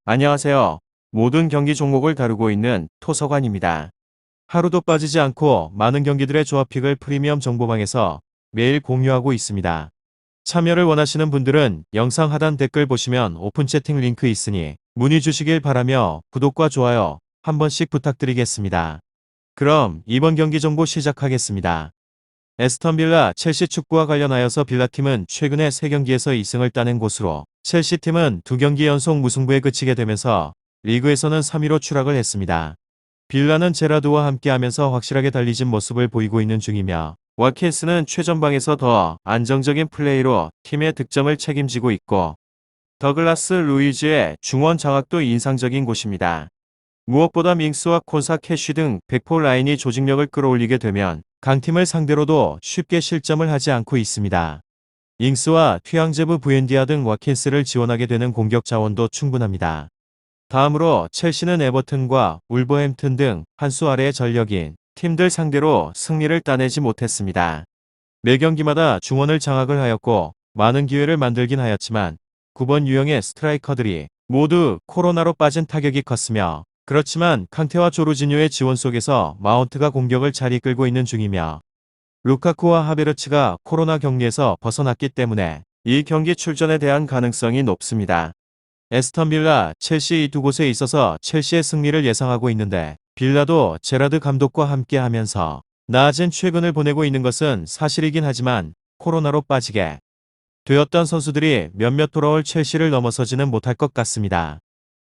안녕하세요. 모든 경기 종목을 다루고 있는 토서관입니다. 하루도 빠지지 않고 많은 경기들의 조합픽을 프리미엄 정보방에서 매일 공유하고 있습니다. 참여를 원하시는 분들은 영상 하단 댓글 보시면 오픈 채팅 링크 있으니 문의 주시길 바라며 구독과 좋아요 한 번씩 부탁드리겠습니다. 그럼 이번 경기 정보 시작하겠습니다. 에스턴 빌라 첼시 축구와 관련하여서 빌라팀은 최근에 3경기에서 2승을 따낸 곳으로 첼시팀은 2경기 연속 무승부에 그치게 되면서 리그에서는 3위로 추락을 했습니다. 빌라는 제라드와 함께하면서 확실하게 달리진 모습을 보이고 있는 중이며 와킨스는 최전방에서 더 안정적인 플레이로 팀의 득점을 책임지고 있고 더글라스 루이즈의 중원 장악도 인상적인 곳입니다. 무엇보다 밍스와 콘사 캐쉬 등 백포 라인이 조직력을 끌어올리게 되면 강팀을 상대로도 쉽게 실점을 하지 않고 있습니다. 잉스와 튀앙제브 부엔디아 등 와킨스를 지원하게 되는 공격 자원도 충분합니다. 다음으로 첼시는 에버튼과 울버햄튼 등 한 수 아래의 전력인 팀들 상대로 승리를 따내지 못했습니다. 매 경기마다 중원을 장악을 하였고 많은 기회를 만들긴 하였지만 9번 유형의 스트라이커들이 모두 코로나로 빠진 타격이 컸으며 그렇지만 칸테와 조르지뉴의 지원 속에서 마운트가 공격을 잘 이끌고 있는 중이며 루카쿠와 하베르츠가 코로나 격리에서 벗어났기 때문에 이 경기 출전에 대한 가능성이 높습니다. 에스턴 빌라, 첼시 이 두 곳에 있어서 첼시의 승리를 예상하고 있는데 빌라도 제라드 감독과 함께 하면서 나아진 최근을 보내고 있는 것은 사실이긴 하지만 코로나로 빠지게 되었던 선수들이 몇몇 돌아올 첼시를 넘어서지는 못할 것 같습니다.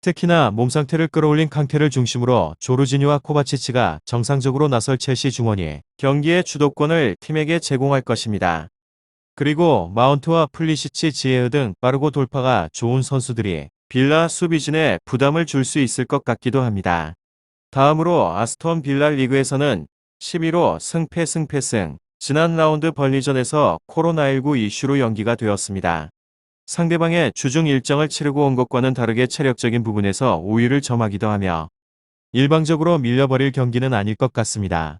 특히나 몸 상태를 끌어올린 캉테를 중심으로 조르지뉴와 코바치치가 정상적으로 나설 첼시 중원이 경기의 주도권을 팀에게 제공할 것입니다. 그리고 마운트와 플리시치 지에흐 등 빠르고 돌파가 좋은 선수들이 빌라 수비진에 부담을 줄 수 있을 것 같기도 합니다. 다음으로 아스톤 빌라 리그에서는 11호 승패. 지난 라운드 벌리전에서 코로나19 이슈로 연기가 되었습니다. 상대방의 주중 일정을 치르고 온 것과는 다르게 체력적인 부분에서 우위를 점하기도 하며 일방적으로 밀려버릴 경기는 아닐 것 같습니다.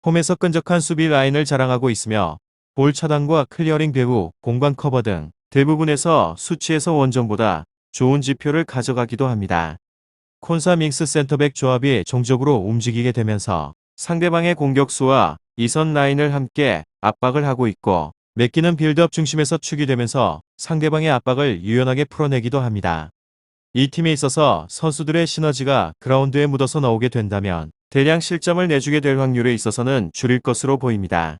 홈에서 끈적한 수비 라인을 자랑하고 있으며 볼 차단과 클리어링 배후, 공간 커버 등 대부분에서 수치에서 원정보다 좋은 지표를 가져가기도 합니다. 콘사 밍스 센터백 조합이 종적으로 움직이게 되면서 상대방의 공격수와 이선 라인을 함께 압박을 하고 있고 맡기는 빌드업 중심에서 축이 되면서 상대방의 압박을 유연하게 풀어내기도 합니다. 이 팀에 있어서 선수들의 시너지가 그라운드에 묻어서 나오게 된다면 대량 실점을 내주게 될 확률에 있어서는 줄일 것으로 보입니다.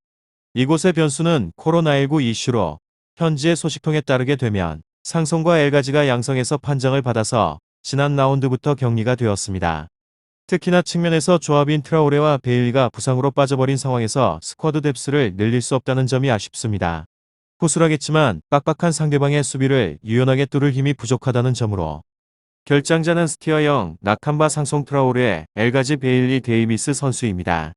이곳의 변수는 코로나19 이슈로 현지의 소식통에 따르게 되면 상송과 엘가지가 양성해서 판정을 받아서 지난 라운드부터 격리가 되었습니다. 특히나 측면에서 조합인 트라오레와 베일리가 부상으로 빠져버린 상황에서 스쿼드 뎁스를 늘릴 수 없다는 점이 아쉽습니다. 호술하겠지만 빡빡한 상대방의 수비를 유연하게 뚫을 힘이 부족하다는 점으로 결장자는 스티어형, 나캄바 상송 트라오레, 엘가지 베일리 데이비스 선수입니다.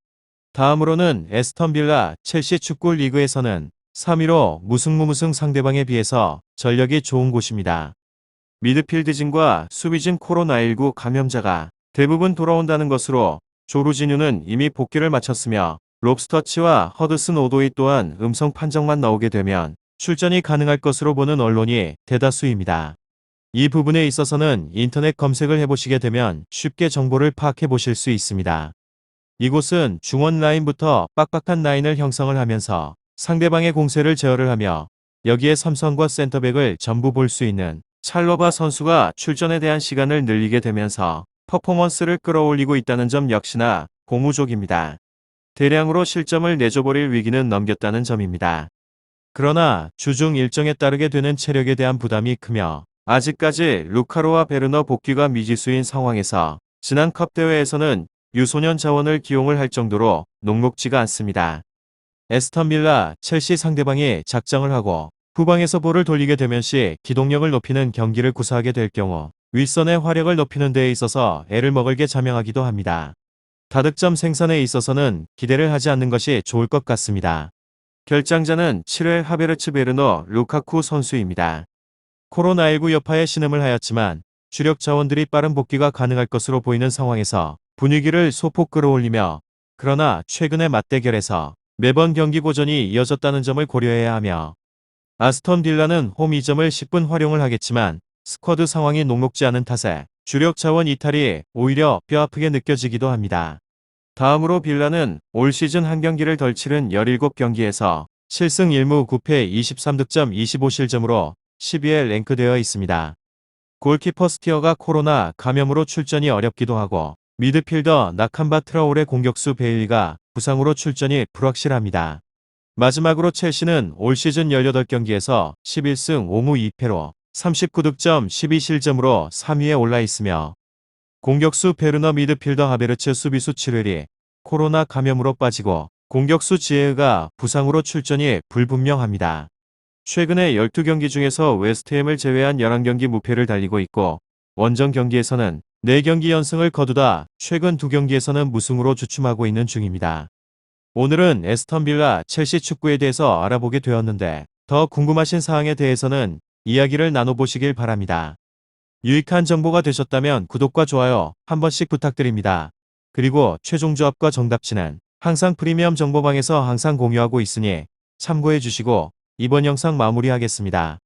다음으로는 에스턴 빌라, 첼시 축구 리그에서는 3위로 무승무무승 상대방에 비해서 전력이 좋은 곳입니다. 미드필드진과 수비진 코로나19 감염자가 대부분 돌아온다는 것으로 조르지뉴는 이미 복귀를 마쳤으며 롭스터치와 허드슨 오도이 또한 음성 판정만 나오게 되면 출전이 가능할 것으로 보는 언론이 대다수입니다. 이 부분에 있어서는 인터넷 검색을 해보시게 되면 쉽게 정보를 파악해 보실 수 있습니다. 이곳은 중원 라인부터 빡빡한 라인을 형성을 하면서 상대방의 공세를 제어를 하며 여기에 삼선과 센터백을 전부 볼 수 있는 찰로바 선수가 출전에 대한 시간을 늘리게 되면서 퍼포먼스를 끌어올리고 있다는 점 역시나 고무적입니다. 대량으로 실점을 내줘버릴 위기는 넘겼다는 점입니다. 그러나 주중 일정에 따르게 되는 체력에 대한 부담이 크며 아직까지 루카로와 베르너 복귀가 미지수인 상황에서 지난 컵 대회에서는 유소년 자원을 기용을 할 정도로 녹록지가 않습니다. 에스턴 빌라, 첼시 상대방이 작정을 하고 후방에서 볼을 돌리게 되면 시 기동력을 높이는 경기를 구사하게 될 경우 윗선의 화력을 높이는 데에 있어서 애를 먹을게 자명하기도 합니다. 다득점 생산에 있어서는 기대를 하지 않는 것이 좋을 것 같습니다. 결장자는 7회 하베르츠 베르너 루카쿠 선수입니다. 코로나19 여파에 신음을 하였지만 주력 자원들이 빠른 복귀가 가능할 것으로 보이는 상황에서 분위기를 소폭 끌어올리며 그러나 최근의 맞대결에서 매번 경기 고전이 이어졌다는 점을 고려해야 하며 아스톤 빌라는 홈 이점을 10분 활용을 하겠지만 스쿼드 상황이 녹록지 않은 탓에 주력 자원 이탈이 오히려 뼈아프게 느껴지기도 합니다. 다음으로 빌라는 올 시즌 한 경기를 덜 치른 17경기에서 7승 1무 9패 23득점 25실점으로 10위에 랭크되어 있습니다. 골키퍼 스티어가 코로나 감염으로 출전이 어렵기도 하고 미드필더 나캄바 트라오레 공격수 베일리가 부상으로 출전이 불확실합니다. 마지막으로 첼시는 올 시즌 18경기에서 11승 5무 2패로 39득점 12실점으로 3위에 올라 있으며 공격수 베르너 미드필더 하베르츠 수비수 칠웰이 코로나 감염으로 빠지고 공격수 지에가 부상으로 출전이 불분명합니다. 최근에 12경기 중에서 웨스트햄을 제외한 11경기 무패를 달리고 있고 원정 경기에서는 4경기 연승을 거두다 최근 2경기에서는 무승으로 주춤하고 있는 중입니다. 오늘은 에스턴 빌라 첼시 축구에 대해서 알아보게 되었는데 더 궁금하신 사항에 대해서는 이야기를 나눠보시길 바랍니다. 유익한 정보가 되셨다면 구독과 좋아요 한 번씩 부탁드립니다. 그리고 최종 조합과 정답치는 항상 프리미엄 정보방에서 항상 공유하고 있으니 참고해 주시고 이번 영상 마무리하겠습니다.